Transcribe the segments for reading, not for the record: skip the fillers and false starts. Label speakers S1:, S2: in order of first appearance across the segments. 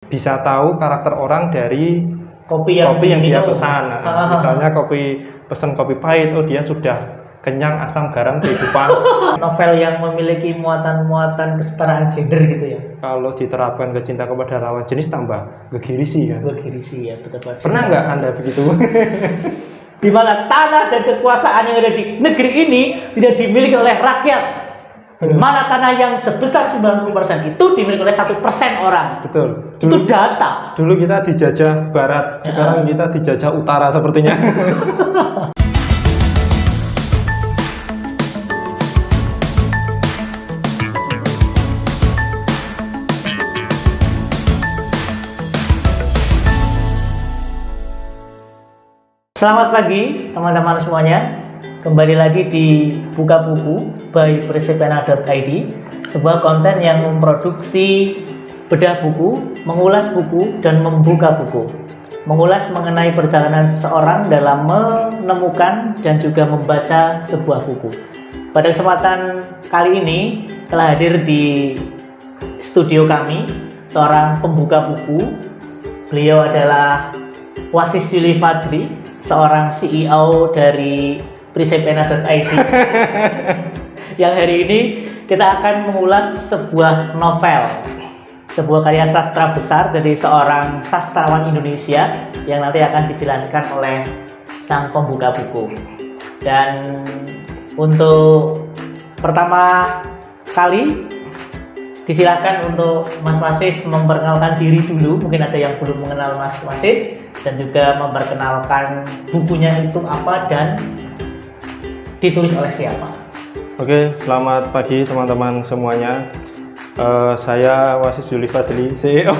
S1: bisa tahu karakter orang dari
S2: Kopi
S1: kopi yang dia
S2: diminum.
S1: pesan. Misalnya pesan kopi pahit, oh dia sudah kenyang asam garam kehidupan.
S2: Novel yang memiliki muatan-muatan kesetaraan gender gitu ya.
S1: Kalau diterapkan ke cinta kepada lawan jenis tambah gegirisi kan.
S2: Begirisi ya, betul.
S1: Pernah nggak Anda begitu?
S2: Di mana tanah dan kekuasaan yang ada di negeri ini tidak dimiliki oleh rakyat. Di mana tanah yang sebesar 90% itu dimiliki oleh 1% orang.
S1: Betul.
S2: Itu data.
S1: Dulu kita dijajah barat, sekarang kita dijajah utara sepertinya.
S2: Selamat pagi teman-teman semuanya. Kembali lagi di Buka Buku by Prisepena.id, sebuah konten yang memproduksi bedah buku, mengulas buku, dan membuka buku. Mengulas mengenai perjalanan seseorang dalam menemukan dan juga membaca sebuah buku. Pada kesempatan kali ini telah hadir di studio kami seorang pembuka buku. Beliau adalah Wasis Yuli Fadli, seorang CEO dari Prisepena.id. Yang hari ini kita akan mengulas sebuah novel, sebuah karya sastra besar dari seorang sastrawan Indonesia yang nanti akan dijelaskan oleh sang pembuka buku. Dan untuk pertama kali disilakan untuk Mas Wasis memperkenalkan diri dulu. Mungkin ada yang belum mengenal Mas Wasis, dan juga memperkenalkan bukunya itu apa dan ditulis oleh siapa.
S1: Oke, selamat pagi teman-teman semuanya. Saya Wasis Yuli Fadli, CEO.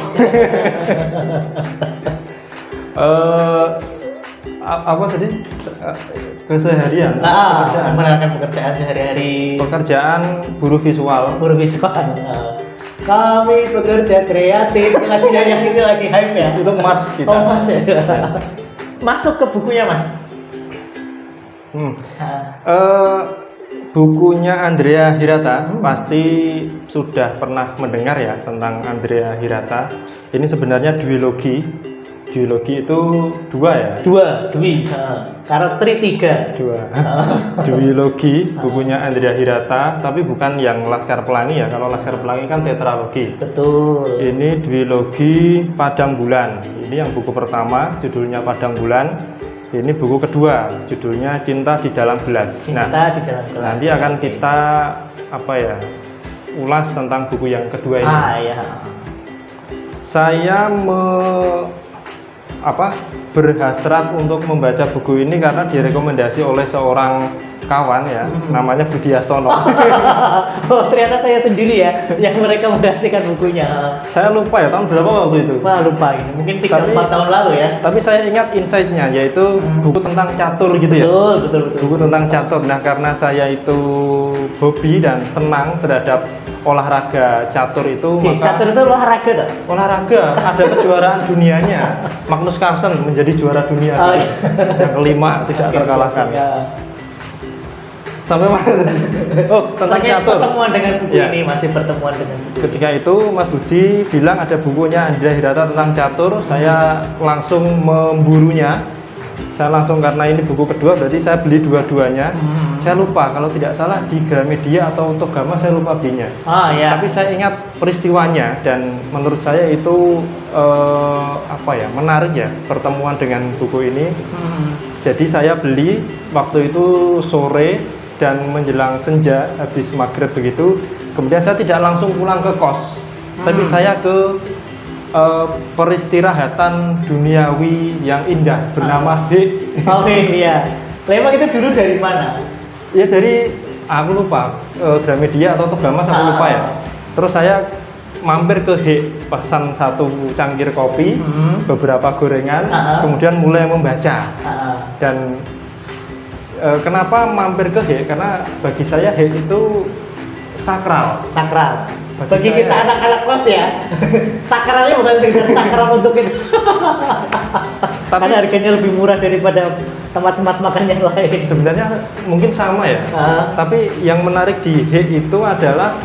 S1: Apa tadi? Keseharian?
S2: Menerangkan pekerjaan sehari-hari.
S1: Pekerjaan buruh visual.
S2: Buruh visual. Kami bekerja kreatif. Lagi yang itu lagi hype ya.
S1: Itu Mas kita.
S2: Oh Mas ya. Masuk ke bukunya Mas.
S1: Bukunya Andrea Hirata, pasti sudah pernah mendengar ya tentang Andrea Hirata. Ini sebenarnya duologi. Duologi itu dua ya?
S2: Dwi. Karakter tiga.
S1: Dua. Duologi, bukunya Andrea Hirata, tapi bukan yang Laskar Pelangi ya. Kalau Laskar Pelangi kan tetralogi.
S2: Betul.
S1: Ini duologi Padang Bulan. Ini yang buku pertama, judulnya Padang Bulan. Ini buku kedua, judulnya Cinta di Dalam Gelas.
S2: Cinta di Dalam Gelas.
S1: Nanti akan kita ulas tentang buku yang kedua ini.
S2: Iya.
S1: Saya berhasrat untuk membaca buku ini karena direkomendasi oleh seorang kawan ya, namanya Budi Astono.
S2: Oh, ternyata saya sendiri ya yang merekomendasikan bukunya.
S1: Saya lupa ya tahun berapa waktu itu.
S2: Wah, lupa ini. Mungkin 3-4 tahun lalu ya.
S1: Tapi saya ingat insight-nya, yaitu buku tentang catur gitu ya.
S2: Betul.
S1: Buku tentang catur. Nah, karena saya itu hobi dan senang terhadap olahraga catur itu, maka
S2: catur itu olahraga tak?
S1: Olahraga, ada kejuaraan dunianya. Magnus Carlsen menjadi juara dunia yang kelima, tidak terkalahkan. Sampai mana? Oh, tentang catur.
S2: Pertemuan dengan buku ini, masih pertemuan dengan buku.
S1: Ketika itu Mas Budi bilang ada bukunya Andrea Hirata tentang catur, saya langsung memburunya. Saya langsung, karena ini buku kedua, berarti saya beli dua-duanya. Saya lupa, kalau tidak salah di Gramedia atau Togama, saya lupa belinya. Tapi saya ingat peristiwanya, dan menurut saya itu menarik ya pertemuan dengan buku ini. Jadi saya beli waktu itu sore dan menjelang senja, habis maghrib begitu. Kemudian saya tidak langsung pulang ke kos, tapi saya ke peristirahatan duniawi yang indah bernama Hek.
S2: Iya. Memang itu dulu dari mana?
S1: Ya dari, aku lupa, Gramedia atau Togama, saya lupa ya. Terus saya mampir ke Hek, pesan satu cangkir kopi, beberapa gorengan, kemudian mulai membaca. Dan kenapa mampir ke Hek? Karena bagi saya Hek itu sakral. Bagi
S2: kita anak-anak kos ya, sakralnya bukan sekedar sakral untuk itu.
S1: Tapi
S2: karena harganya lebih murah daripada tempat-tempat makan yang lain.
S1: Sebenarnya mungkin sama ya. Tapi yang menarik di Hek itu adalah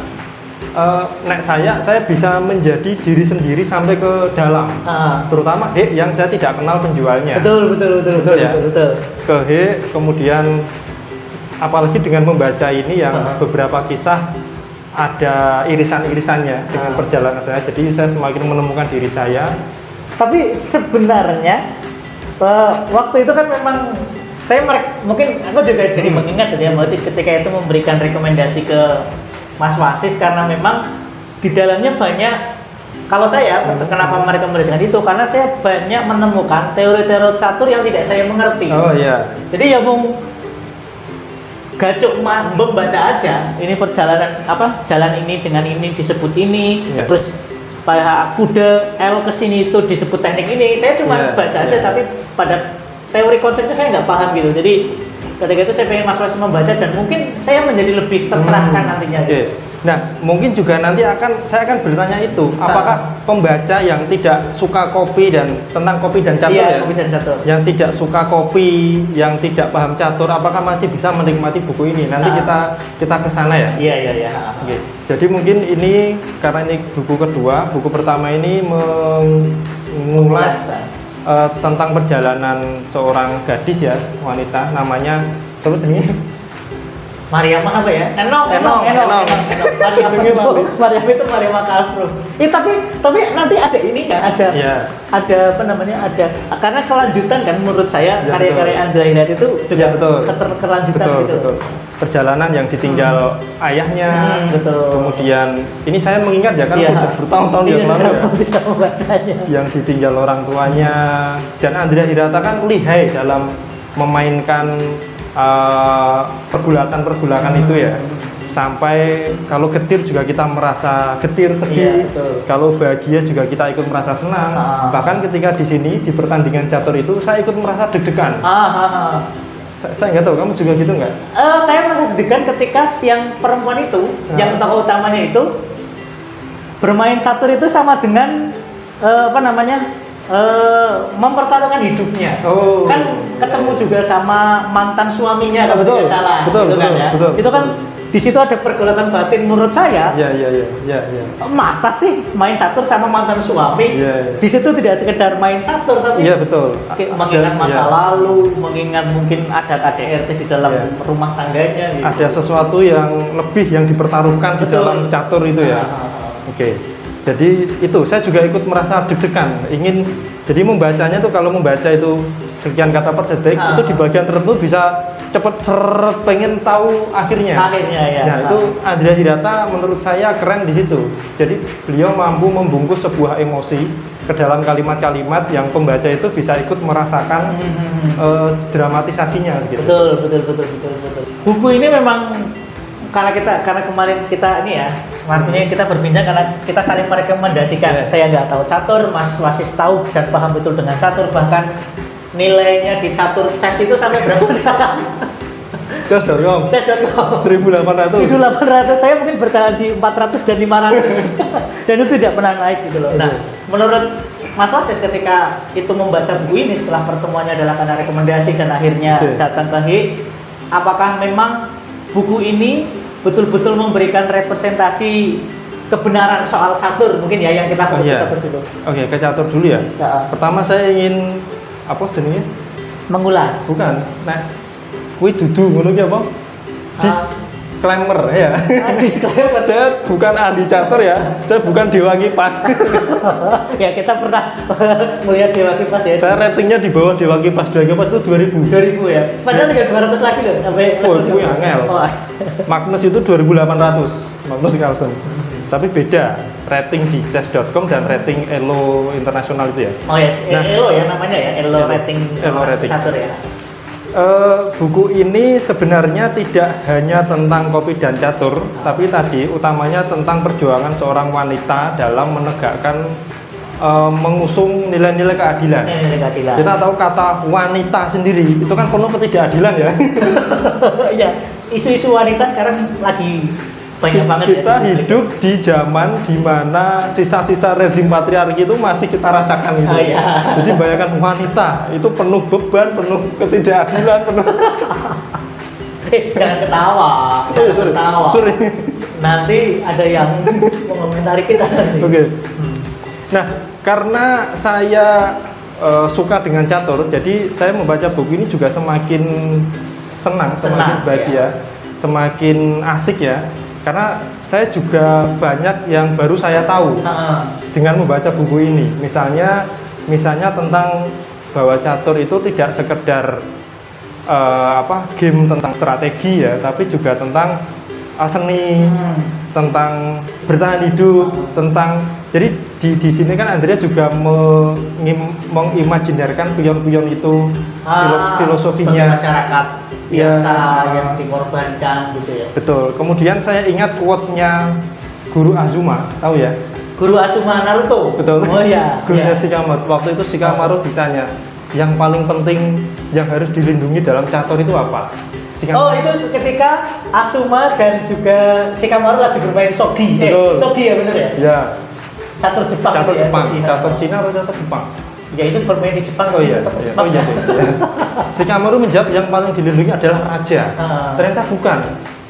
S1: nek saya bisa menjadi diri sendiri sampai ke dalam, terutama yang saya tidak kenal penjualnya.
S2: Betul ya.
S1: Ke kemudian apalagi dengan membaca ini yang beberapa kisah ada irisan-irisannya dengan perjalanan saya, jadi saya semakin menemukan diri saya.
S2: Tapi sebenarnya waktu itu kan memang mungkin aku juga jadi mengingat ya, berarti ketika itu memberikan rekomendasi ke Mas Wasis karena memang di dalamnya banyak, kalau saya kenapa merekomendasikan itu karena saya banyak menemukan teori-teori catur yang tidak saya mengerti.
S1: Oh iya.
S2: Jadi ya mau gacuk membaca aja ini perjalanan jalan ini dengan ini disebut ini, terus pada kuda L kesini itu disebut teknik ini. Saya cuma baca aja tapi pada teori konsepnya saya nggak paham gitu. Jadi ketika itu saya pengen Mas Wasis membaca dan mungkin saya menjadi lebih tercerahkan nantinya.
S1: Gitu. Nah, mungkin juga nanti saya akan bertanya itu, apakah pembaca yang tidak suka kopi dan tentang kopi dan catur
S2: kopi dan catur,
S1: yang tidak suka kopi, yang tidak paham catur, apakah masih bisa menikmati buku ini? Nanti kita ke sana ya.
S2: Iya.
S1: Oke. Jadi mungkin ini karena ini buku kedua, buku pertama ini mengulas tentang perjalanan seorang gadis ya, wanita, namanya coba sini.
S2: Mariam apa ya? Enong. Mariam itu Mariam Kalfru. Tapi nanti ada ini kan, ada apa namanya, ada karena kelanjutan kan menurut saya karya-karya Andrea Hirata itu juga kelanjutan gitu.
S1: Betul. Perjalanan yang ditinggal ayahnya, kemudian ini saya mengingat ya kan sudah bertahun-tahun yang lalu ya, yang ditinggal orang tuanya, dan Andrea Hirata kan lihai dalam memainkan pergulatan itu ya, sampai kalau getir juga kita merasa getir, sedih, kalau bahagia juga kita ikut merasa senang. Bahkan ketika di sini di pertandingan catur itu saya ikut merasa deg-degan. Saya nggak tahu, kamu juga gitu nggak?
S2: Saya merasa deg-degan ketika yang perempuan itu, yang tokoh utamanya itu bermain catur itu sama dengan mempertaruhkan hidupnya. Kan ketemu juga sama mantan suaminya kalau tidak salah. Itu kan di situ ada pergulatan batin menurut saya. Masa sih main catur sama mantan suami? Di situ tidak sekedar main catur tapi mengingat masa lalu, mengingat mungkin ada KDRT di dalam rumah tangganya gitu.
S1: Ada sesuatu yang lebih yang dipertaruhkan di dalam catur itu ya. Jadi itu saya juga ikut merasa deg-degan, jadi membacanya tuh, kalau membaca itu sekian kata per detik, itu di bagian tertentu bisa cepet pengen tahu akhirnya. Nah itu Andrea Hirata menurut saya keren di situ. Jadi beliau mampu membungkus sebuah emosi ke dalam kalimat-kalimat yang pembaca itu bisa ikut merasakan dramatisasinya gitu.
S2: Betul. Buku ini memang karena kemarin kita ini ya, artinya kita berbincang karena kita saling merekomendasikan. Saya nggak tahu catur, Mas Wasis tahu dan paham betul dengan catur, bahkan nilainya di catur chess itu sampai berapa sekarang?
S1: Chess.com 1.800.
S2: Saya mungkin bertahan di 400 dan 500 dan itu tidak pernah naik gitu loh. Nah, menurut Mas Wasis ketika itu membaca buku ini setelah pertemuannya adalah karena rekomendasi dan akhirnya datang ke HI, apakah memang buku ini betul-betul memberikan representasi kebenaran soal catur mungkin ya, yang kita fokus catur dulu.
S1: Ke catur dulu ya. Pertama saya ingin apa jenisnya?
S2: Mengulas.
S1: Bukan. Nah, kuwi dudu ngono ki apa? Disclaimer ya.
S2: Disclaimer.
S1: Saya bukan ahli catur ya. Saya bukan Dewa Kipas.
S2: Ya kita pernah melihat Dewa Kipas ya.
S1: Saya ratingnya di bawah Dewa Kipas. Dewa Kipas itu 2000
S2: ya. Padahal tinggal 200 lagi loh sampai.
S1: Kuwi angel. Magnus itu 2.800. Magnus Carlsen. Tapi beda rating di chess.com dan rating Elo internasional itu ya.
S2: Elo ya namanya ya, Elo rating catur ya.
S1: Buku ini sebenarnya tidak hanya tentang kopi dan catur, tapi tadi utamanya tentang perjuangan seorang wanita dalam menegakkan mengusung nilai-nilai keadilan. Kita tahu kata wanita sendiri itu kan penuh ketidakadilan ya.
S2: Iya, isu-isu wanita sekarang lagi banyak banget.
S1: Kita hidup di zaman di mana sisa-sisa rezim patriarki itu masih kita rasakan gitu. Jadi bayangkan wanita itu penuh beban, penuh ketidakadilan, penuh.
S2: Jangan ketawa.
S1: Sorry.
S2: nanti ada yang mengomentari kita nanti.
S1: Oke. Nah, karena saya suka dengan catur, jadi saya membaca buku ini juga semakin senang, semakin bahagia,
S2: ya.
S1: Semakin asik ya. Karena saya juga banyak yang baru saya tahu dengan membaca buku ini. Misalnya tentang bahwa catur itu tidak sekedar game tentang strategi ya, tapi juga tentang seni, tentang bertahan hidup, tentang jadi di sini kan Andrea juga mengimajinasikan pion-pion itu, filosofinya
S2: masyarakat biasa yang dikorbankan gitu ya.
S1: Betul. Kemudian saya ingat quote-nya Guru Azuma, tahu ya?
S2: Guru Azuma Naruto.
S1: Betul.
S2: Oh iya.
S1: Gurunya Shikamaru. Waktu itu Shikamaru ditanya, yang paling penting yang harus dilindungi dalam catur itu apa?
S2: Oh, itu ketika Azuma dan juga Shikamaru lagi bermain shogi. Shogi ya benar ya?
S1: Ya.
S2: Catur Jepang.
S1: Catur
S2: ya,
S1: Jepang.
S2: shogi.
S1: Catur Cina atau catur Jepang?
S2: Ya itu bermain di Jepang.
S1: Oh iya. Oh iya. Shikamaru menjawab yang paling dilindungi adalah raja. Ternyata bukan.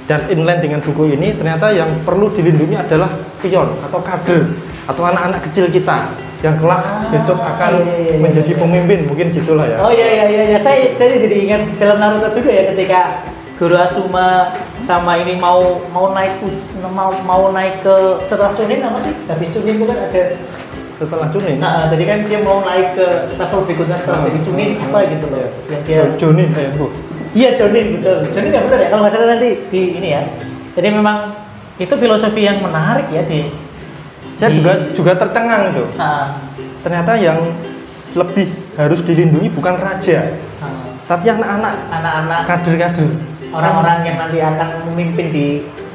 S1: Dan inline dengan buku ini ternyata yang perlu dilindungi adalah pion atau kader atau anak-anak kecil kita yang kelak besok akan menjadi pemimpin, mungkin gitulah ya.
S2: Oh iya. Saya jadi ingat film Naruto juga ya, ketika Guru Azuma sama ini mau naik ke setelah Chunin apa sih? Habis Chunin itu kan ada
S1: setelah Chunin.
S2: Nah, jadi kan dia mau naik ke level berikutnya setelah dari Chunin apa gitu loh. Yang dia
S1: Chunin Bu.
S2: Iya, Chunin betul. Chunin ya benar ya, kalau nggak salah nanti di ini ya. Jadi memang itu filosofi yang menarik ya
S1: saya juga tercengang itu. Ternyata yang lebih harus dilindungi bukan raja, tapi anak-anak, kader-kader,
S2: orang-orang yang nanti akan memimpin di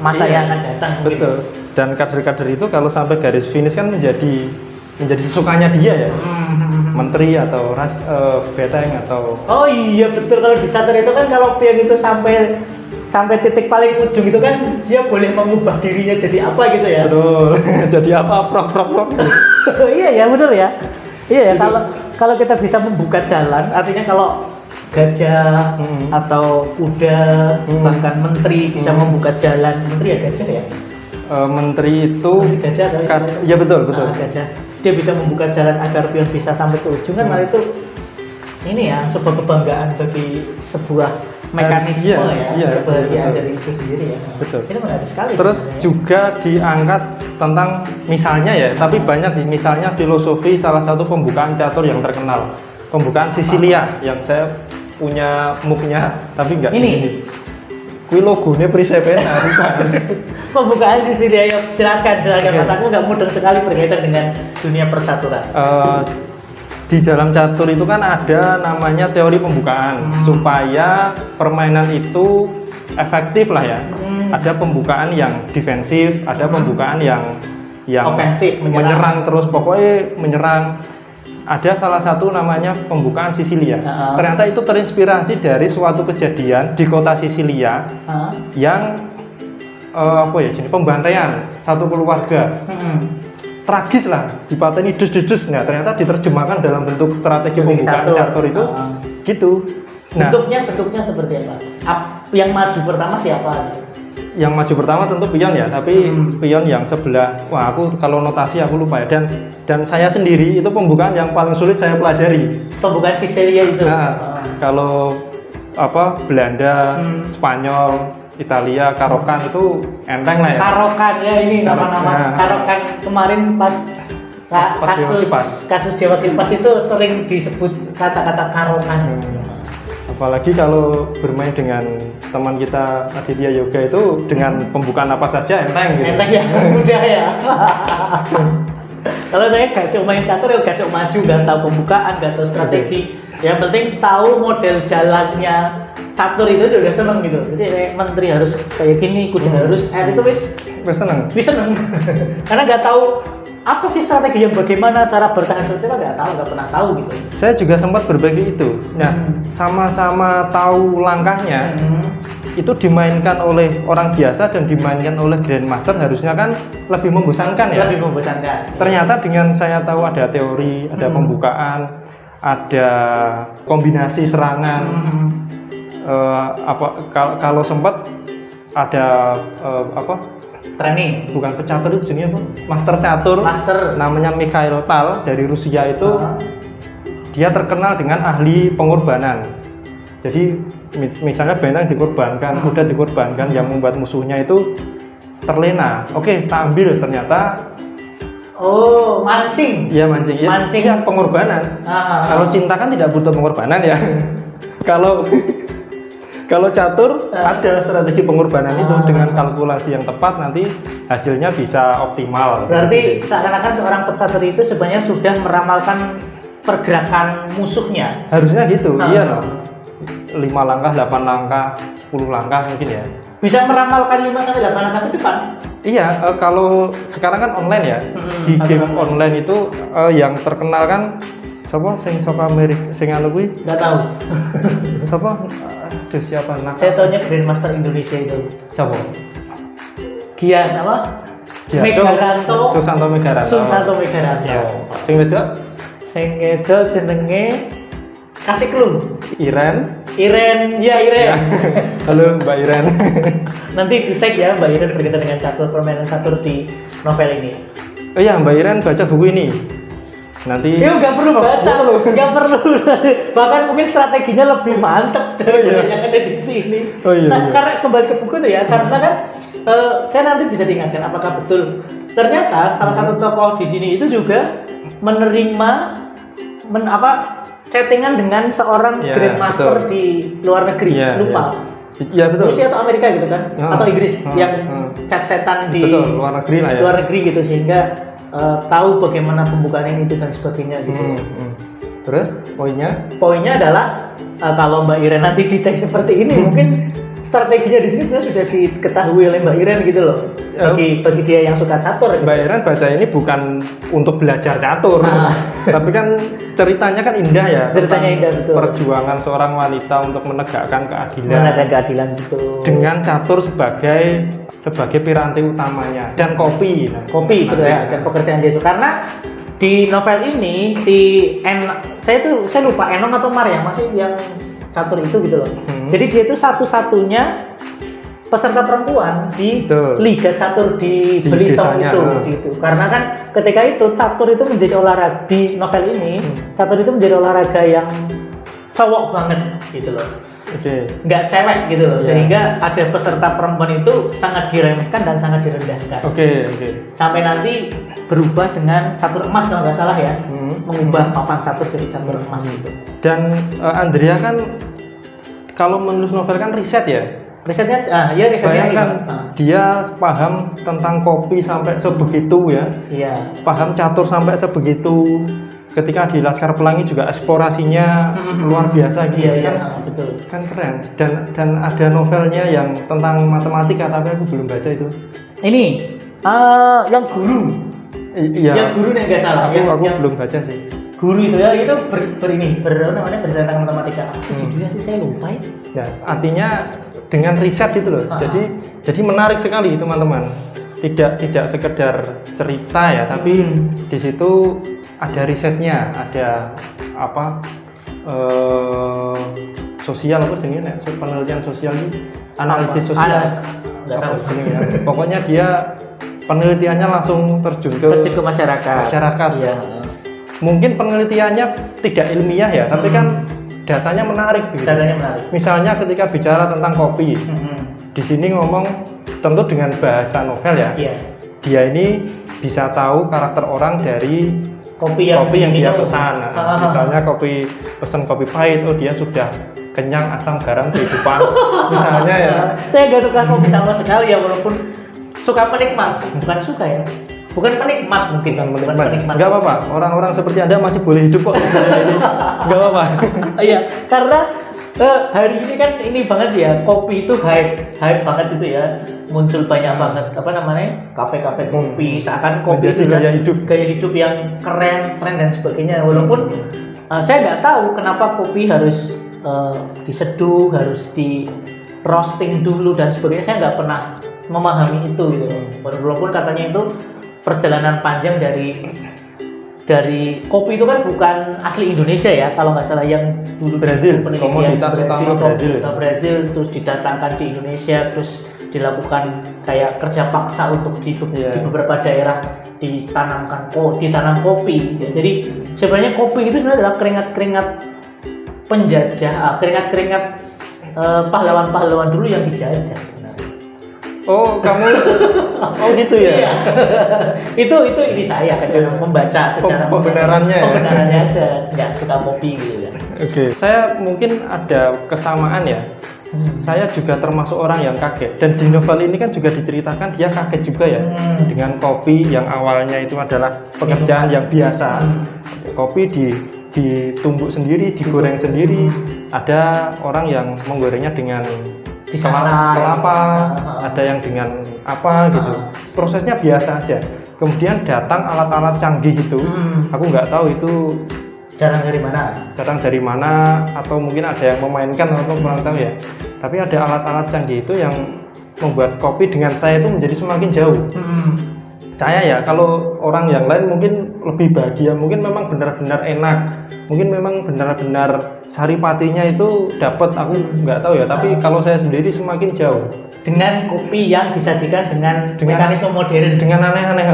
S2: masa yang akan datang.
S1: Betul. Gitu. Dan kader-kader itu kalau sampai garis finish kan menjadi sesukanya dia ya. Menteri atau beteng atau. Oh
S2: iya betul, kalau di catur itu kan kalau pion itu sampai titik paling ujung itu kan dia boleh mengubah dirinya jadi apa gitu ya.
S1: Betul. Jadi apa? Prok.
S2: Iya ya, betul ya. Iya ya, kalau kita bisa membuka jalan, artinya kalau gajah atau kuda bahkan menteri bisa membuka jalan. Menteri ya gajah ya?
S1: Menteri itu
S2: gajah atau
S1: ya betul.
S2: Gajah. Dia bisa membuka jalan agar pion bisa sampai ke ujung kan, itu ini ya sebuah kebanggaan bagi sebuah mekanisme kebahagiaan dari itu sendiri ya.
S1: Betul.
S2: Ini menarik sekali.
S1: Terus juga diangkat tentang misalnya ya, tapi banyak sih, misalnya filosofi salah satu pembukaan catur yang terkenal, pembukaan Sisilia yang saya punya move-nya tapi enggak ini. Kui logonya Prisepena bukan.
S2: Pembukaan Sisilia, ya jelaskan Mas, aku nggak mudah sekali berkaitan dengan dunia persaturan.
S1: Di dalam catur itu kan ada namanya teori pembukaan supaya permainan itu efektif lah ya. Ada pembukaan yang defensif, ada pembukaan yang
S2: ofensif,
S1: menyerang terus, pokoknya menyerang. Ada salah satu namanya pembukaan Sisilia. Ternyata itu terinspirasi dari suatu kejadian di kota Sisilia yang jadi pembantaian satu keluarga. Tragis lah, dipateni dus. Nah, ternyata diterjemahkan dalam bentuk strategi pembukaan catur itu gitu. Nah,
S2: bentuknya seperti apa? Yang maju pertama siapa?
S1: Yang maju pertama tentu pion ya, tapi pion yang sebelah, aku kalau notasi aku lupa ya. Dan saya sendiri itu pembukaan yang paling sulit saya pelajari.
S2: Pembukaan Sisilia itu.
S1: Nah, kalau Belanda, Spanyol, Italia, Karokan itu enteng lah ya.
S2: Karokan ya, ini nama-nama. Karokan kemarin pas kasus Dewa Kipas itu sering disebut kata-kata Karokan.
S1: Apalagi kalau bermain dengan teman kita Aditya Yoga itu dengan pembukaan apa saja enteng gitu.
S2: Enteng ya, mudah ya. Kalau saya gacok main catur ya gacok maju, nggak tahu pembukaan, nggak tahu strategi. Yang penting tahu model jalannya catur itu udah seneng gitu. Jadi menteri harus kayak gini, kuda harus itu wis seneng. Karena nggak tahu apa sih strategi yang bagaimana cara bertahan seperti apa, nggak pernah tahu gitu.
S1: Saya juga sempat berbagi itu. Nah, sama-sama tahu langkahnya. Itu dimainkan oleh orang biasa dan dimainkan oleh Grandmaster harusnya kan lebih membosankan ya.
S2: Lebih membosankan.
S1: Ternyata dengan saya tahu ada teori, ada pembukaan, ada kombinasi serangan. Kalau sempat ada
S2: training.
S1: Bukan pecatur itu jenisnya apa? Master catur.
S2: Master.
S1: Namanya Mikhail Tal dari Rusia itu. Dia terkenal dengan ahli pengorbanan. Jadi misalnya benteng dikorbankan, kuda dikorbankan, yang membuat musuhnya itu terlena. Oke, tak ambil, ternyata
S2: mancing.
S1: Iya, mancing.
S2: Mancing.
S1: Iya, pengorbanan. Kalau cinta kan tidak butuh pengorbanan ya. Kalau catur ada strategi pengorbanan itu dengan kalkulasi yang tepat, nanti hasilnya bisa optimal.
S2: Berarti seakan-akan seorang pecatur itu sebenarnya sudah meramalkan pergerakan musuhnya.
S1: Harusnya gitu, iya loh. 5 langkah, 8 langkah, 10 langkah mungkin ya.
S2: Bisa meramalkan 5 sampai 8 langkah ke depan.
S1: Iya, kalau sekarang kan online ya. Di game online itu yang terkenal kan siapa sing saka Amerika sing anu kuwi?
S2: Enggak tahu.
S1: Siapa? Aduh, siapa?
S2: Saya taunya Grandmaster Indonesia itu.
S1: Siapa?
S2: Gian apa? Megaranto.
S1: Susanto Megaranto. Ya. Sing wedok?
S2: Sing wedok jenenge kasih clue.
S1: Iren.
S2: Ya.
S1: Halo Mbak Iren.
S2: Nanti di tag ya Mbak Iren berkaitan dengan catur, permainan catur di novel ini.
S1: Oh iya, Mbak Iren baca buku ini. Nanti
S2: nggak perlu baca, nggak perlu. Bahkan mungkin strateginya lebih mantep dari yang ada di sini. Karena kembali ke buku itu ya, karena kan saya nanti bisa diingatkan apakah betul ternyata salah satu tokoh di sini itu juga menerima chattingan dengan seorang grandmaster di luar negeri, lupa.
S1: Iya betul.
S2: Rusia atau Amerika gitu kan, atau Inggris yang chat-chatan di
S1: luar negeri lah ya.
S2: Luar negeri gitu sehingga tahu bagaimana pembukaan ini itu dan sebagainya gitu.
S1: Terus poinnya
S2: adalah kalau Mbak Iren nanti di tag seperti ini mungkin strateginya di sini sebenarnya sudah diketahui oleh Mbak Iren gitu loh. Bagi dia yang suka catur.
S1: Mbak Iren baca ini bukan untuk belajar catur, tapi kan ceritanya kan indah ya.
S2: Ceritanya indah betul.
S1: Perjuangan seorang wanita untuk menegakkan keadilan.
S2: Menegakkan keadilan betul.
S1: Dengan catur sebagai piranti utamanya dan kopi.
S2: Kopi betul ya, dan pekerjaan dia itu karena di novel ini saya lupa Enong atau Mar ya, masih yang catur itu gitu loh. Jadi dia itu satu-satunya peserta perempuan di Liga Catur di Belitung itu. Karena kan ketika itu catur itu menjadi olahraga di novel ini, catur itu menjadi olahraga yang cowok banget gitu loh. Nggak cewek gitu loh. Sehingga ada peserta perempuan itu sangat diremehkan dan sangat direndahkan. Sampai nanti berubah dengan catur emas kalau nggak salah ya. Mengubah papan catur jadi catur emas itu.
S1: Dan Andrea kan kalau menulis novel kan riset ya.
S2: Risetnya
S1: bayangkan dia paham tentang kopi sampai sebegitu ya.
S2: Iya.
S1: Paham catur sampai sebegitu. Ketika di Laskar Pelangi juga eksplorasinya luar biasa gitu kan.
S2: Betul.
S1: Kan keren. Dan ada novelnya yang tentang matematika tapi aku belum baca itu.
S2: Ini yang guru.
S1: Iya.
S2: Yang guru nih nggak salah.
S1: Aku belum baca sih.
S2: Guru itu ya itu berdasarkan matematika. Judulnya sih saya lupa ya.
S1: Ya, artinya dengan riset gitu loh. Jadi menarik sekali teman-teman. Tidak sekedar cerita ya, tapi di situ ada risetnya, ada sosial apa sih ini? Penelitian sosial ini, analisis sosial.
S2: Nggak tahu.
S1: Pokoknya dia penelitiannya langsung terjun ke
S2: masyarakat.
S1: Ya. Mungkin penelitiannya tidak ilmiah ya, tapi kan datanya menarik. Gitu.
S2: Datanya menarik.
S1: Misalnya ketika bicara tentang kopi, di sini ngomong tentu dengan bahasa novel ya.
S2: Iya.
S1: Dia ini bisa tahu karakter orang dari
S2: kopi yang
S1: dia pesan. Misalnya pesan kopi pahit, dia sudah kenyang asam garam kehidupan. Misalnya ya.
S2: Saya nggak suka kopi sama sekali ya, walaupun suka penikmat, bukan suka ya. Bukan penikmat mungkin, bukan penikmat.
S1: Nggak apa-apa, orang-orang seperti Anda masih boleh hidup kok. Nggak apa-apa.
S2: Iya, karena hari ini kan ini banget ya, kopi itu hype banget gitu ya. Muncul banyak banget kafe-kafe kopi, seakan kopi
S1: menjadi
S2: itu gaya hidup yang keren, tren dan sebagainya. Walaupun saya nggak tahu kenapa kopi harus diseduh, harus di roasting dulu dan sebagainya. Saya nggak pernah memahami itu gitu. Walaupun katanya itu perjalanan panjang dari dari kopi itu kan bukan asli Indonesia ya, kalau nggak salah yang dulu
S1: Brazil,
S2: penelitian
S1: komoditas utama Brazil.
S2: Brazil terus didatangkan di Indonesia, terus dilakukan kayak kerja paksa untuk di beberapa daerah ditanam kopi. Ya, jadi sebenarnya kopi itu sebenarnya adalah keringat penjajah, keringat pahlawan-pahlawan dulu yang dijajah sebenarnya.
S1: Oh, kamu oh gitu ya?
S2: Iya. itu ini saya kan membaca secara
S1: pembenarannya
S2: aja, nggak suka kopi gitu kan.
S1: Oke, saya mungkin ada kesamaan ya. Saya juga termasuk orang yang kaget, dan di novel ini kan juga diceritakan dia kaget juga ya dengan kopi yang awalnya itu adalah pekerjaan yang biasa. Kopi ditumbuk sendiri, digoreng sendiri. Ada orang yang menggorengnya dengan kelapa, ada yang dengan apa gitu. Prosesnya biasa aja. Kemudian datang alat-alat canggih itu, aku nggak tahu itu datang dari mana, atau mungkin ada yang memainkan atau kurang tahu ya. Tapi ada alat-alat canggih itu yang membuat kopi dengan saya itu menjadi semakin jauh. Saya ya, kalau orang yang lain mungkin lebih bahagia, mungkin memang benar-benar enak, mungkin memang benar-benar saripatinya itu dapat, aku nggak tahu ya. Tapi kalau saya sendiri semakin jauh
S2: dengan kopi yang disajikan dengan mekanisme modern,
S1: dengan aneh-aneh.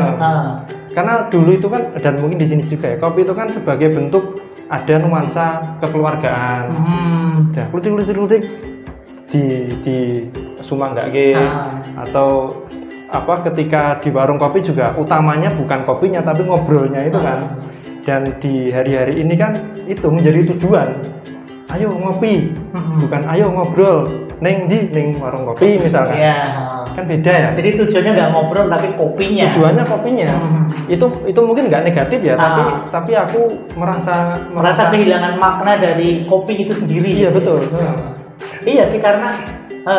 S1: Karena dulu itu kan, dan mungkin di sini juga ya, kopi itu kan sebagai bentuk ada nuansa kekeluargaan. Dan klutik di sumanggake atau apa, ketika di warung kopi juga utamanya bukan kopinya tapi ngobrolnya itu kan. Dan di hari-hari ini kan itu menjadi tujuan, ayo ngopi, bukan ayo ngobrol neng warung kopi misalkan.
S2: Kan
S1: beda ya.
S2: Jadi tujuannya nggak ngobrol tapi kopinya.
S1: Tujuannya kopinya. Itu mungkin nggak negatif ya, tapi aku merasa
S2: kehilangan makna dari kopi itu sendiri.
S1: Iya betul.
S2: Iya sih, karena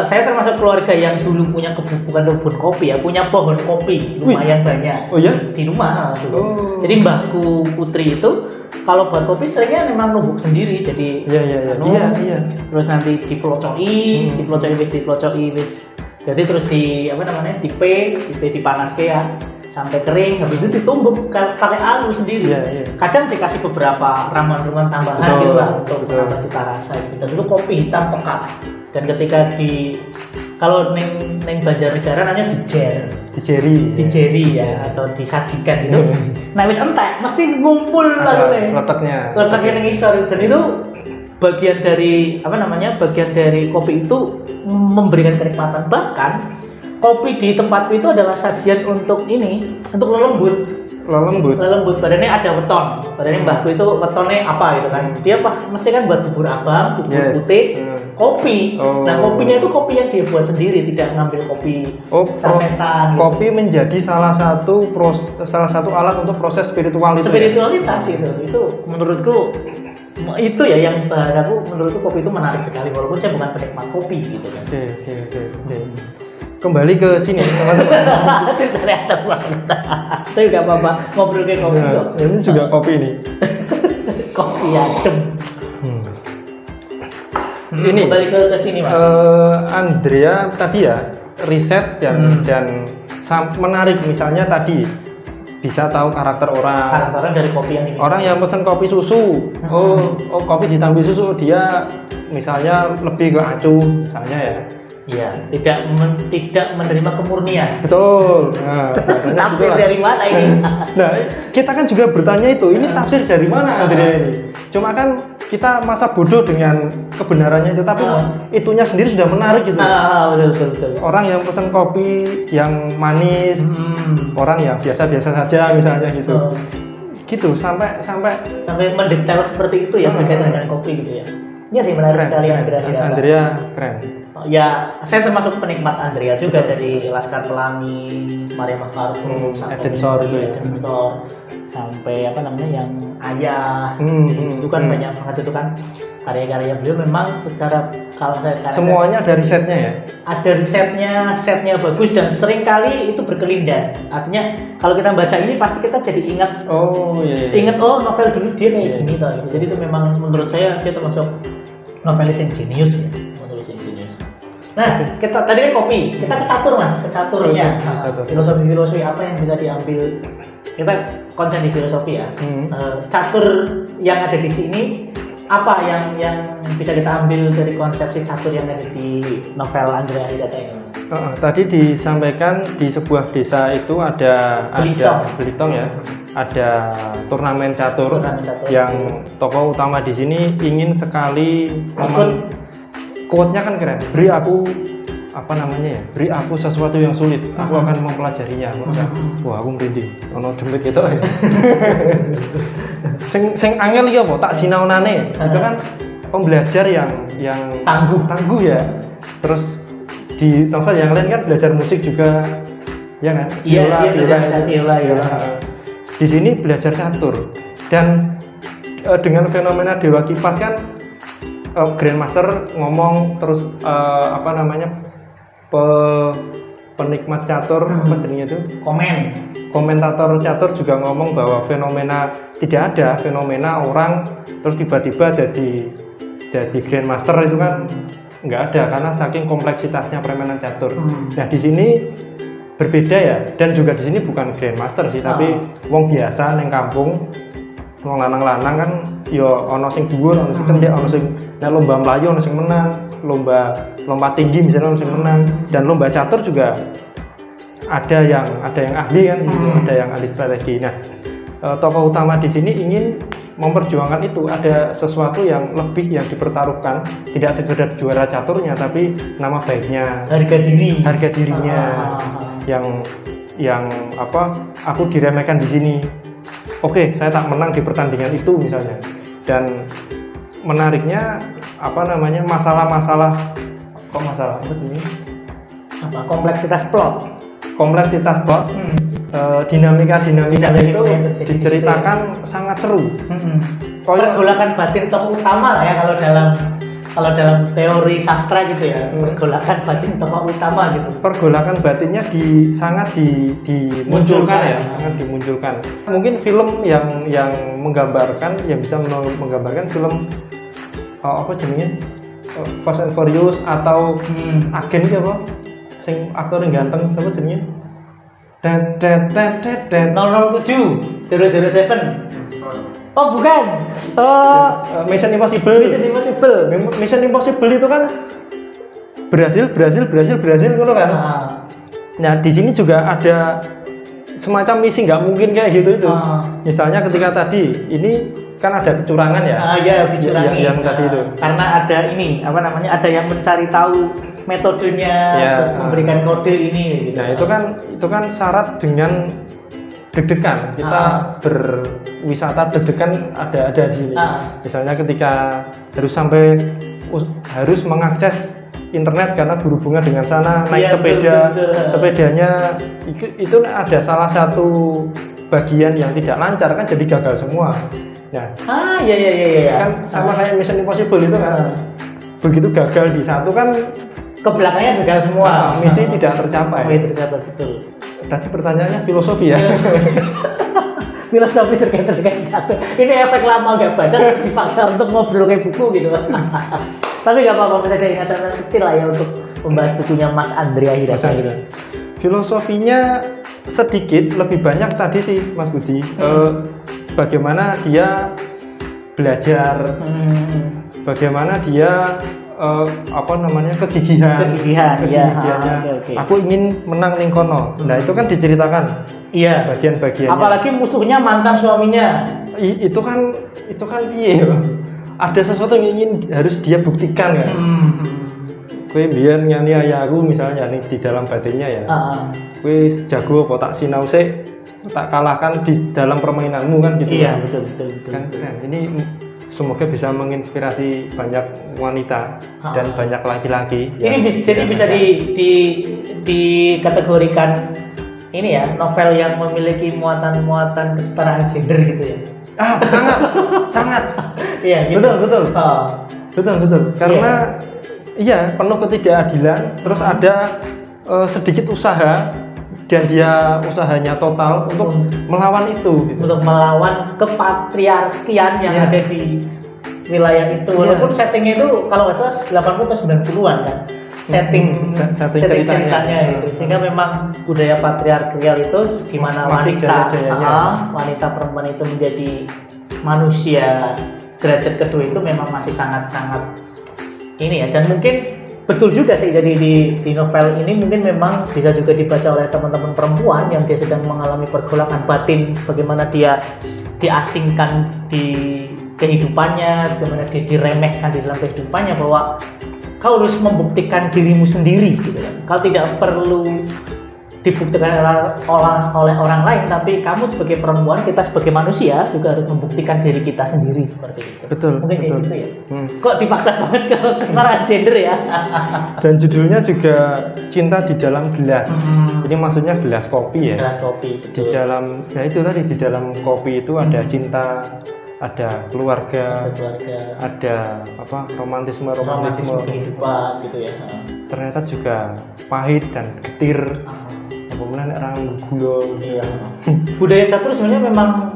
S2: saya termasuk keluarga yang dulu punya kebun kopi ya, punya pohon kopi lumayan banyak.
S1: Oh ya?
S2: Di rumah dulu. Jadi mbahku Putri itu kalau buat kopi seringnya memang numbuk sendiri. Jadi
S1: iya.
S2: Terus nanti dipelocoi wis. Jadi terus dipanaske ya sampai kering, habis itu ditumbuk pakai alu sendiri. Kadang dikasih beberapa ramuan tambahan gitu lah untuk menambah cita rasa gitu. Dan itu kopi hitam pekat. Dan ketika kalau neng Banjarnegara namanya dijeri ya, atau disajikan gitu. Nah wis entek mesti ngumpul
S1: letaknya
S2: ning isor. Dan itu bagian dari kopi itu memberikan kenikmatan. Bahkan kopi di tempatku itu adalah sajian untuk lelembut. Badannya ada weton. Badannya mbahku itu wetonnya apa gitu kan. Dia mesti kan buat bubur abang, bubur putih, kopi. Nah kopinya itu kopi yang dia buat sendiri, tidak ngambil kopi sasetan.
S1: Kopi menjadi salah satu alat untuk proses spiritualitas
S2: itu menurutku itu ya yang menurutku kopi itu menarik sekali, walaupun saya bukan penikmat kopi gitu kan.
S1: Oke. Kembali ke sini teman-teman.
S2: Ternyata banget. Tapi nggak apa-apa, ngobrol kayak kopi kok.
S1: Ini juga kopi nih.
S2: Kopi adem.
S1: Ini
S2: kembali ke sini Mas.
S1: Andrea tadi ya riset dan menarik, misalnya tadi bisa tahu karakter orang
S2: dari kopi yang diminum.
S1: Orang yang pesan kopi susu, kopi ditambah susu, dia misalnya lebih ke acuh misalnya ya.
S2: Iya, tidak menerima kemurnian.
S1: Betul.
S2: Tafsir dari mana ini?
S1: Nah, kita kan juga bertanya ini tafsir dari mana Andrea ini? Cuma kan kita masa bodoh dengan kebenarannya itu, tapi itunya sendiri sudah menarik gitu.
S2: Betul.
S1: Orang yang pesan kopi yang manis, orang yang biasa-biasa saja misalnya gitu. Gitu sampai
S2: mendetail seperti itu ya berkaitan dengan kopi gitu ya. Iya sih, menarik sekali
S1: Andrea keren.
S2: Ya, saya termasuk penikmat Andrea juga, dari Laskar Pelangi, Maria Makaru,
S1: Eden Sor,
S2: sampai yang Ayah. Itu kan banyak banget itu kan karya-karya beliau. Memang secara
S1: semuanya ada risetnya ya.
S2: Ada setnya bagus, dan sering kali itu berkelindan. Artinya kalau kita baca ini pasti kita jadi ingat. Ingat novel dulu dia kayak gini toh. Jadi itu memang menurut saya dia termasuk novelis yang jenius ya. Nah, kita tadi kan kopi, kita ke catur Mas, ke caturnya.
S1: Catur.
S2: Filosofi apa yang bisa diambil? Kita konsen di filosofi ya. Catur yang ada di sini apa yang bisa kita ambil dari konsepsi catur yang ada di novel Andrea Hirata ini Mas?
S1: Tadi disampaikan di sebuah desa itu ada Belitong ya. Ada turnamen catur yang tokoh utama di sini ingin sekali quote-nya kan keren. Beri aku beri aku sesuatu yang sulit, aku akan mempelajarinya. Wah, aku merinding. Ono dempet gitu. sing angel iki apa? Tak sinaonane. Itu kan pembelajar yang tangguh ya. Terus di novel yang lain kan belajar musik juga, ya kan? Biola. Di sini belajar catur dan dengan fenomena Dewa Kipas kan Grandmaster ngomong terus penikmat catur apa jenisnya itu komentator catur juga ngomong bahwa fenomena tidak ada fenomena orang terus tiba-tiba jadi Grandmaster itu kan nggak ada karena saking kompleksitasnya permainan catur. Nah di sini berbeda ya, dan juga di sini bukan Grandmaster sih, tapi wong biasa neng kampung, wong lanang-lanang kan, yo ono sing dhuwur, ono sing cendhek, ono sing nek lomba mlayu ono sing menang, lomba tinggi misalnya ono sing menang, dan lomba catur juga ada yang ahli kan, ada yang ahli strategi. Nah, tokoh utama di sini ingin memperjuangkan itu, ada sesuatu yang lebih yang dipertaruhkan, tidak sekedar juara caturnya, tapi nama baiknya, harga dirinya. Yang aku diremehkan di sini. Oke, saya tak menang di pertandingan itu misalnya. Dan menariknya masalah apa sih?
S2: Kompleksitas plot.
S1: Dinamikanya itu diceritakan sangat seru.
S2: Pergolakan batin tokoh utama lah ya kalau dalam teori sastra gitu ya, pergolakan batin tokoh utama gitu.
S1: Pergolakan batinnya sangat dimunculkan ya, sangat dimunculkan. Mungkin film yang menggambarkan, yang bisa menggambarkan film apa jenisnya, Fast and Furious atau Agen itu apa? Sing aktor yang ganteng siapa jenisnya?
S2: 007 Oh bukan.
S1: Mission Impossible. Mission Impossible itu kan Brasil ngono kan. Nah, di sini juga ada semacam misi nggak mungkin kayak gitu itu. Misalnya ketika tadi ini kan ada kecurangan ya.
S2: Dicurangi.
S1: Yang tadi itu.
S2: Karena ada ini, ada yang mencari tahu metodenya, terus memberikan kode ini gitu.
S1: Nah, itu kan syarat dengan deg-degan. Kita berwisata deg-degan ada di sini. Misalnya ketika harus mengakses internet karena berhubungan dengan sana, naik sepeda, sepedanya itu ada salah satu bagian yang tidak lancar kan, jadi gagal semua. Nah, kan sama kayak Mission Impossible itu kan, begitu gagal di satu kan
S2: ke belakangnya gagal semua.
S1: Misi tidak tercapai.
S2: Betul.
S1: Tadi pertanyaannya filosofi ya.
S2: Filosofi terkait satu. Ini efek lama gak baca dipaksa untuk ngobrol kayak buku gitu. Tapi gak apa-apa, bisa dari ingatan kecil lah ya untuk membahas bukunya Mas Andrea Hirata.
S1: Filosofinya sedikit, lebih banyak tadi sih Mas Budi. Bagaimana dia belajar, bagaimana dia kegigihannya.
S2: Okay.
S1: Aku ingin menang ning kono. Nah, itu kan diceritakan.
S2: Iya.
S1: Bagian-bagiannya.
S2: Apalagi musuhnya mantan suaminya.
S1: Itu kan iya. Ada sesuatu yang harus dia buktikan kan. Kowe mbiyen nyanyi ayaku misalnya nih di dalam batinnya ya. Kowe jago apa tak sinau sik, tak kalahkan di dalam permainanmu kan gitu.
S2: Iya, betul.
S1: Kan keren. Ini semoga bisa menginspirasi banyak wanita dan banyak laki-laki.
S2: Ini bisa dikategorikan ini ya, novel yang memiliki muatan-muatan kesetaraan gender gitu ya.
S1: Sangat.
S2: Iya, gitu.
S1: Betul. Betul. Karena iya penuh ketidakadilan, terus ada sedikit usaha dan dia usahanya total untuk melawan itu gitu.
S2: Untuk melawan kepatriarkian yang ada di wilayah itu. Walaupun settingnya itu kalau nggak salah 80 atau 90-an kan.
S1: setting ceritanya
S2: gitu. Sehingga memang budaya patriarkial itu di mana wanita perempuan itu menjadi manusia derajat kedua itu memang masih sangat-sangat ini ya. Dan mungkin betul juga sih, jadi di novel ini mungkin memang bisa juga dibaca oleh teman-teman perempuan yang dia sedang mengalami pergolakan batin, bagaimana dia diasingkan di kehidupannya, bagaimana dia diremehkan di dalam kehidupannya, bahwa kau harus membuktikan dirimu sendiri gitu kan. Kau tidak perlu dibuktikan oleh orang lain, tapi kamu sebagai perempuan, kita sebagai manusia juga harus membuktikan diri kita sendiri seperti itu.
S1: Betul.
S2: Mungkin
S1: betul.
S2: kayak gitu ya. Kok dipaksa banget ke kesetaraan gender ya?
S1: Dan judulnya juga Cinta di Dalam Gelas. Ini maksudnya gelas kopi ya.
S2: Gelas kopi. Betul.
S1: Di dalam, ya itu tadi, di dalam kopi itu ada cinta, ada keluarga, ada apa, romantisme
S2: kehidupan gitu ya.
S1: Ternyata juga pahit dan getir. Kemudian orang gula.
S2: Iya. Budaya catur sebenarnya memang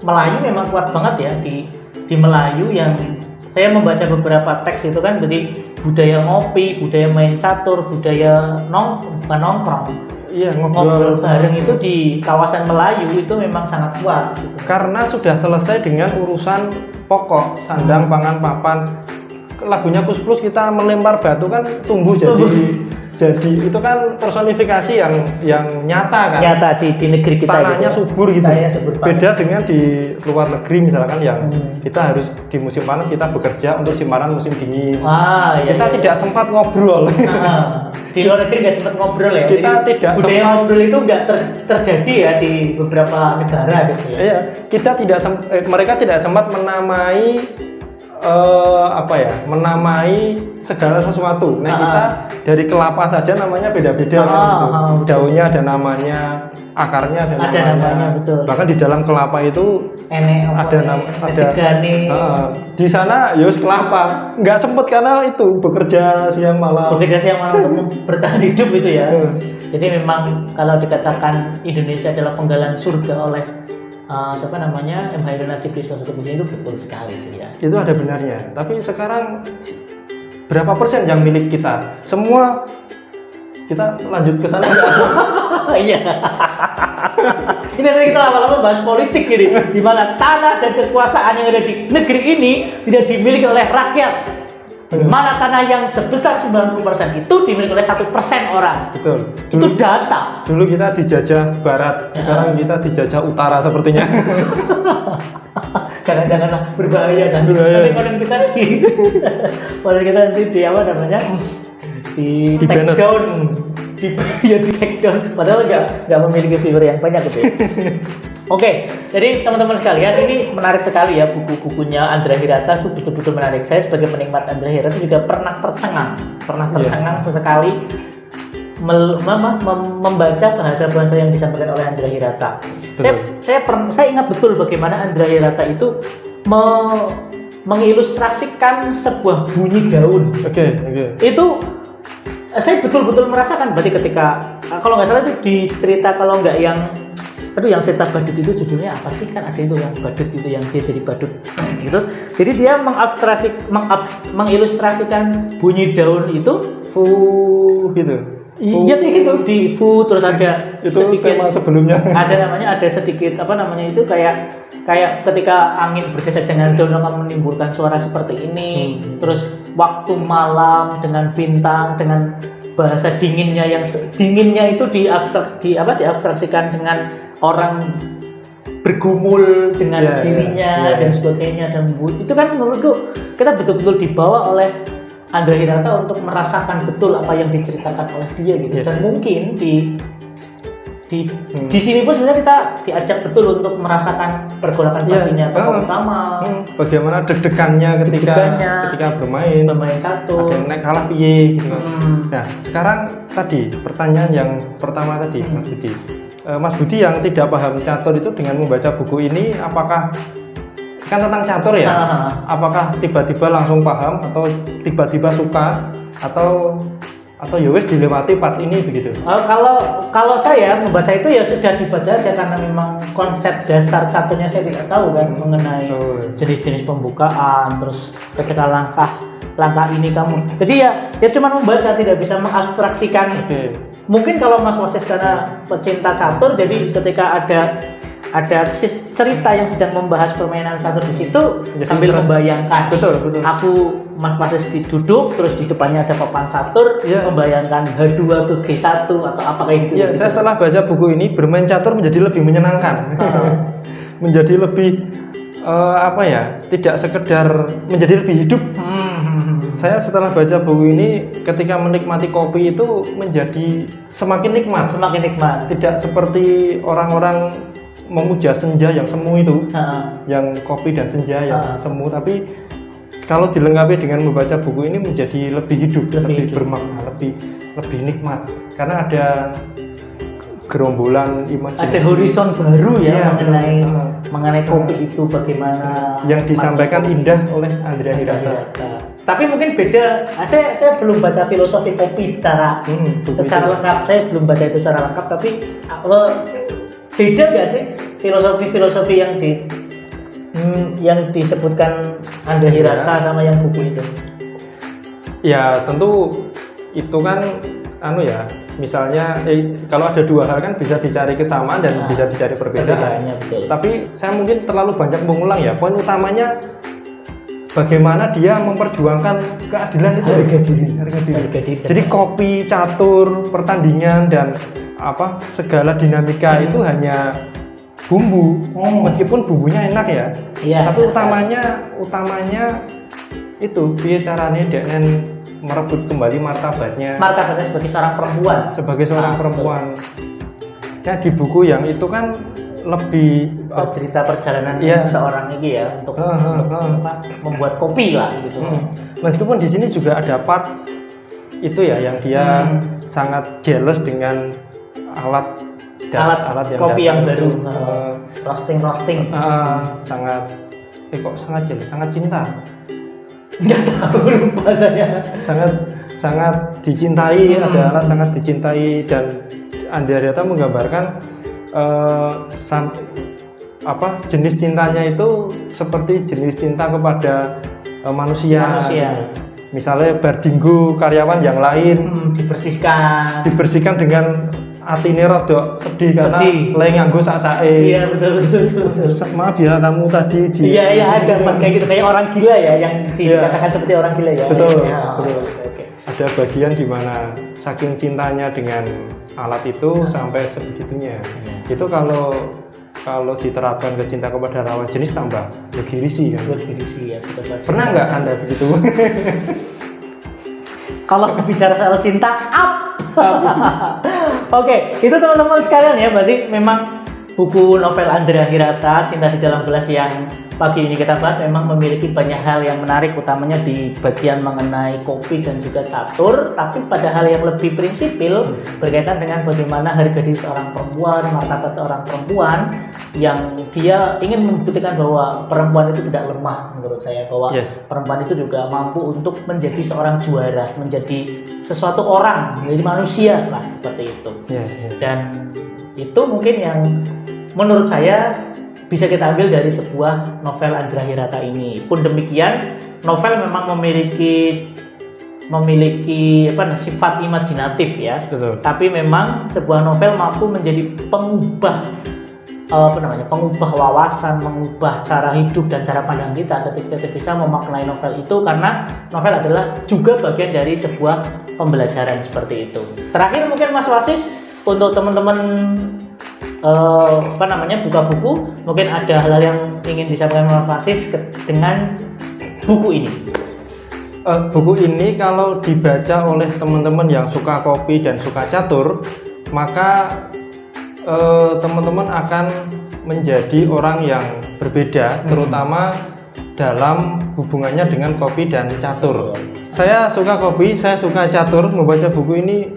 S2: Melayu memang kuat banget ya di Melayu. Yang saya membaca beberapa teks itu kan, jadi budaya ngopi, budaya main catur, budaya bukan nongkrong.
S1: Iya,
S2: ngobrol bareng itu di kawasan Melayu itu memang sangat kuat gitu.
S1: Karena sudah selesai dengan urusan pokok, sandang, pangan, papan. Lagunya Kus Plus, kita melempar batu kan tumbuh jadi itu kan personifikasi yang nyata kan.
S2: Nyata di negeri kita.
S1: Tanahnya gitu. Subur gitu. Beda dengan di luar negeri misalkan yang kita harus di musim panas kita bekerja untuk simpanan musim dingin. Kita tidak sempat ngobrol.
S2: Di luar negeri nggak sempat ngobrol ya.
S1: Kita tidak
S2: budaya ngobrol itu nggak terjadi ya di beberapa negara gitu ya.
S1: Iya, kita tidak mereka tidak sempat menamai menamai segala sesuatu. Nah, kita dari kelapa saja namanya beda-beda kan gitu. Daunnya ada namanya, akarnya ada namanya.
S2: Betul.
S1: Bahkan di dalam kelapa itu ada di sana yus kelapa. Nggak sempet karena itu bekerja siang malam
S2: untuk bertahan hidup itu ya. Jadi memang kalau dikatakan Indonesia adalah penggalan surga oleh M. Hairil Najib di salah satu bukunya, itu betul sekali sih ya.
S1: Itu ada benarnya. Tapi sekarang berapa persen yang milik kita? Semua kita lanjut ke sana.
S2: Iya. Ini nanti kita lama-lama bahas politik gini, di mana tanah dan kekuasaan yang ada di negeri ini tidak dimiliki oleh rakyat. Mana tanah yang sebesar 90% itu dimiliki oleh 1% orang.
S1: Betul.
S2: Itu data.
S1: Dulu kita dijajah barat, sekarang kita dijajah utara sepertinya.
S2: Jangan-janganlah berbahaya dan nanti konon kita nanti di apa namanya? Di take down. Di take down. Padahal nggak memiliki viewer yang banyak gitu ya. Oke, jadi teman-teman sekalian, ini menarik sekali ya, buku-bukunya Andra Hirata itu betul-betul menarik. Saya sebagai penikmat Andra Hirata juga pernah tercengang sesekali membaca bahasa-bahasa yang disampaikan oleh Andra Hirata. Saya ingat betul bagaimana Andra Hirata itu mengilustrasikan sebuah bunyi daun.
S1: Oke.
S2: Itu saya betul-betul merasakan, berarti ketika kalau nggak salah itu di cerita, kalau nggak yang cerita badut itu judulnya apa sih, kan ada itu yang badut itu yang dia jadi badut gitu. Jadi dia mengilustrasikan bunyi daun itu
S1: gitu.
S2: Iya kayak gitu, di fu, terus ada
S1: itu sedikit tema sebelumnya.
S2: Ada sedikit itu kayak ketika angin bergeser dengan daun akan menimbulkan suara seperti ini. Terus waktu malam dengan bintang, dengan bahasa dinginnya itu diabstraksikan dengan orang bergumul dengan dirinya dan sebagainya, dan itu kan menurutku kita betul-betul dibawa oleh Andra Hirata untuk merasakan betul apa yang diceritakan oleh dia gitu. Dan mungkin di sini pun sebenarnya kita diajak betul untuk merasakan pergolakan batinnya tokoh utama.
S1: Bagaimana deg-degannya ketika bermain catur. Ada yang naik kalah piye gitu. Nah, sekarang tadi pertanyaan yang pertama tadi, Mas Budi yang tidak paham catur itu dengan membaca buku ini, apakah kan tentang catur ya? Apakah tiba-tiba langsung paham atau tiba-tiba suka atau ya wes dilewati part ini begitu?
S2: Kalau saya membaca itu ya sudah dibaca aja, karena memang konsep dasar caturnya saya tidak tahu kan, mengenai jenis-jenis pembukaan, terus ketika langkah langkah ini kamu. Jadi ya cuma membaca, tidak bisa mengabstraksikan. Mungkin kalau Mas Wasis karena pecinta catur, jadi ketika ada cerita yang sedang membahas permainan catur di situ, jadi sambil membayangkan.
S1: Betul.
S2: Aku Mas Wasis duduk, terus di depannya ada papan catur, membayangkan H2 ke G1 atau apa kayak gitu.
S1: Iya, saya setelah baca buku ini bermain catur menjadi lebih menyenangkan. Menjadi lebih tidak sekedar menjadi lebih hidup. Saya setelah baca buku ini, ketika menikmati kopi itu menjadi semakin nikmat. Tidak seperti orang-orang memuja senja yang semu itu, yang kopi dan senja yang semu. Tapi kalau dilengkapi dengan membaca buku ini menjadi lebih hidup, lebih bermakna, lebih nikmat. Karena ada gerombolan imajinasi, ada
S2: horizon baru mengenai kopi itu bagaimana
S1: yang disampaikan indah oleh Andrea Hirata.
S2: Tapi mungkin beda. Saya belum baca filosofi kopi secara lengkap. Saya belum baca itu secara lengkap. Tapi beda nggak sih filosofi yang disebutkan Andrea Hirata sama yang buku itu?
S1: Ya tentu itu kan misalnya kalau ada dua hal kan bisa dicari kesamaan dan bisa dicari perbedaan. Tapi saya mungkin terlalu banyak mengulang ya. Poin utamanya bagaimana dia memperjuangkan keadilan itu, harga diri. Jadi kopi, catur, pertandingan dan segala dinamika itu hanya bumbu. Meskipun bumbunya enak ya. Tapi utamanya itu piye carane deknen merebut kembali martabatnya
S2: sebagai seorang perempuan.
S1: Ya di buku yang itu kan lebih
S2: bercerita perjalanan seorang ini ya untuk membuat kopi lah gitu.
S1: Meskipun di sini juga ada part itu ya yang dia sangat jealous dengan alat
S2: kopi yang baru, roasting.
S1: Sangat jealous, sangat cinta.
S2: Nggak tahu, lupa saya.
S1: Sangat dicintai, ada alat sangat dicintai, dan Andrea Hirata menggambarkan jenis cintanya itu seperti jenis cinta kepada manusia. Misalnya bardinggo karyawan yang lain dibersihkan dengan atine rada sedih karena lagi nganggo sak-sake.
S2: Iya, betul.
S1: Maaf ya kamu tadi
S2: ada kayak gitu, kayak orang gila ya, yang dikatakan seperti orang gila ya.
S1: Betul. Ada bagian di mana saking cintanya dengan alat itu sampai sebegitunya. Itu kalau diterapkan ke cinta kepada lawan jenis tambah bergirisi kan.
S2: Ya, betul.
S1: Pernah nggak Anda begitu?
S2: Kalau bicara soal cinta, Oke, itu teman-teman sekalian ya, berarti memang buku novel Andrea Hirata, Cinta di Dalam Gelas, yang pagi ini kita bahas memang memiliki banyak hal yang menarik, utamanya di bagian mengenai kopi dan juga catur, tapi pada hal yang lebih prinsipil berkaitan dengan bagaimana harga diri seorang perempuan, martabat seorang perempuan, yang dia ingin membuktikan bahwa perempuan itu tidak lemah. Menurut saya bahwa perempuan itu juga mampu untuk menjadi seorang juara, menjadi sesuatu orang, menjadi manusia lah, seperti itu. Dan itu mungkin yang menurut saya bisa kita ambil dari sebuah novel Andrea Hirata ini. Pun demikian, novel memang memiliki sifat imajinatif ya.
S1: Betul.
S2: Tapi memang sebuah novel mampu menjadi pengubah wawasan, mengubah cara hidup dan cara pandang kita ketika kita bisa memaknai novel itu, karena novel adalah juga bagian dari sebuah pembelajaran seperti itu. Terakhir mungkin Mas Wasis, untuk teman-teman buka buku, mungkin ada hal yang ingin disampaikan Mas Wasis dengan buku ini.
S1: Buku ini kalau dibaca oleh teman-teman yang suka kopi dan suka catur, maka teman-teman akan menjadi orang yang berbeda, terutama dalam hubungannya dengan kopi dan catur. Saya suka kopi, saya suka catur. Membaca buku ini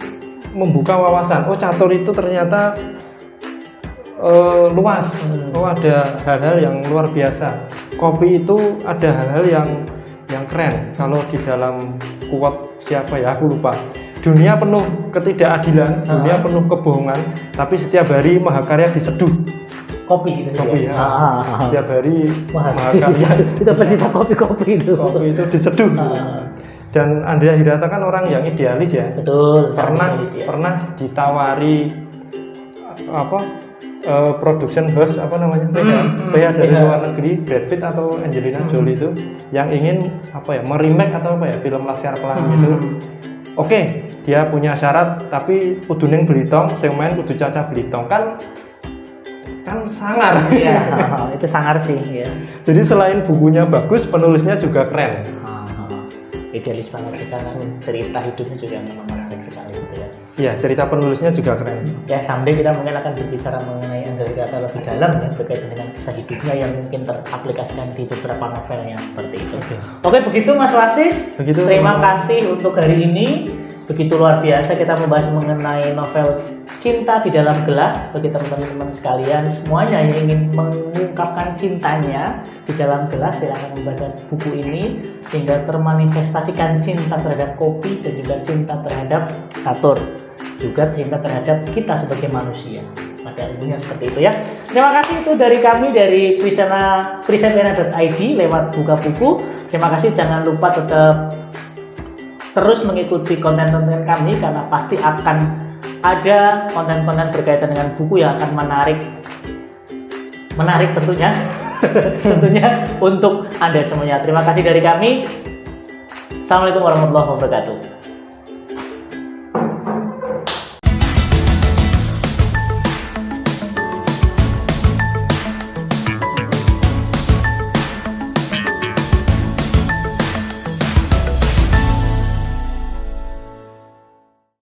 S1: membuka wawasan. Oh, catur itu ternyata luas. Oh, ada hal-hal yang luar biasa. Kopi itu ada hal-hal yang keren. Kalau di dalam quote siapa ya, aku lupa. Dunia penuh ketidakadilan, dunia penuh kebohongan, tapi setiap hari mahakarya diseduh.
S2: kopi gitu
S1: kopi
S2: ya.
S1: Setiap hari makan
S2: Itu pecinta kopi itu.
S1: kopi itu diseduh. Dan Andrea Hirata kan orang yang idealis ya.
S2: Betul.
S1: Pernah ditawari production house PH dari luar negeri, Brad Pitt atau Angelina Jolie itu yang ingin meremake atau film Laskar Pelangi itu. Oke, dia punya syarat tapi kudu ning Blitong, sing main kudu Caca Blitong kan sangar.
S2: Iya, itu sangar sih ya.
S1: Jadi selain bukunya bagus, penulisnya juga keren.
S2: Idealis banget sih, karena cerita hidupnya juga memang menarik sekali gitu ya.
S1: Iya, cerita penulisnya juga keren.
S2: Ya, someday kita mungkin akan berbicara mengenai Andrea Hirata lebih dalam ya, berkaitan dengan kisah hidupnya yang mungkin teraplikasikan di beberapa novelnya seperti itu. Oke, begitu Mas Wasis. Terima kasih untuk hari ini. Begitu luar biasa kita membahas mengenai novel Cinta di Dalam Gelas. Bagi teman-teman sekalian semuanya yang ingin mengungkapkan cintanya di dalam gelas, silahkan membaca buku ini sehingga termanifestasikan cinta terhadap kopi dan juga cinta terhadap catur, juga cinta terhadap kita sebagai manusia. Pada umumnya seperti itu ya. Terima kasih itu dari kami dari prisepena.id lewat Buka Buku. Terima kasih, jangan lupa tetap terus mengikuti konten-konten kami karena pasti akan ada konten-konten berkaitan dengan buku yang akan menarik tentunya tentunya untuk Anda semuanya. Terima kasih dari kami. Assalamualaikum warahmatullahi wabarakatuh.